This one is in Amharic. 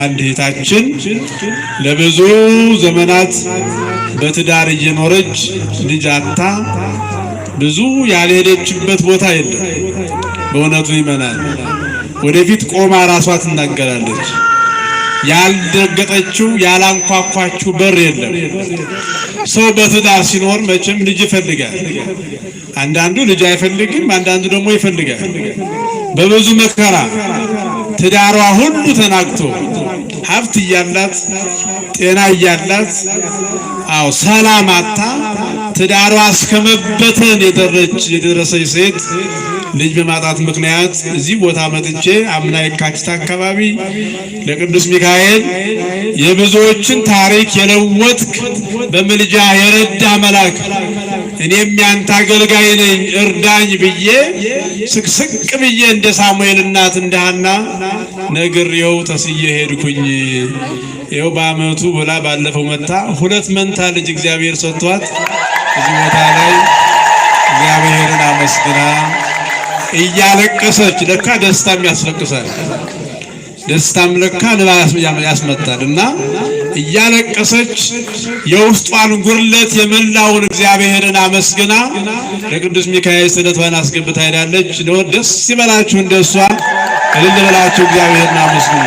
አንድ እህታችን ለብዙ ዘመናት በትዳር እየኖረች ልጅ አጥታ ብዙ ያልሄደችበት ቦታ የለም። በእውነቱ ይመናል ወደፊት ቆማ ራሷ ትናገራለች። ያልደገጠችው ያላንኳኳችው በር የለም። ሰው በትዳር ሲኖር መቼም ልጅ ይፈልጋል። አንዳንዱ ልጅ አይፈልግም፣ አንዳንዱ ደግሞ ይፈልጋል። በብዙ መከራ ትዳሯ ሁሉ ተናግቶ ሀብት እያላት ጤና እያላት ሰላም አጣ ትዳሯ እስከመበተን የደረሰች ሴት ልጅ በማጣት ምክንያት እዚህ ቦታ መጥቼ አምና የካቲት አካባቢ ለቅዱስ ሚካኤል የብዙዎችን ታሪክ የለወጥክ በምልጃ የረዳ መልአክ እኔም ያንተ አገልጋይ ነኝ እርዳኝ ብዬ ስቅስቅ ብዬ እንደ ሳሙኤል እናት እንደ ሐና ነግሬው ተስዬ ሄድኩኝ። ይኸው በአመቱ ብላ ባለፈው መታ ሁለት መንታ ልጅ እግዚአብሔር ሰጥቷት እዚህ ቦታ ላይ እግዚአብሔርን አመስግና እያለቀሰች ለካ ደስታም ያስለቅሳል፣ ደስታም ለካ ያስመታልና እያለቀሰች የውስጧን ጉርለት የመላውን እግዚአብሔርን አመስግና ለቅዱስ ሚካኤል ስለቷን አስገብታ ሄዳለች። ደስ ይበላችሁ፣ እንደሷ እልል ብላችሁ እግዚአብሔርን አመስግኑ።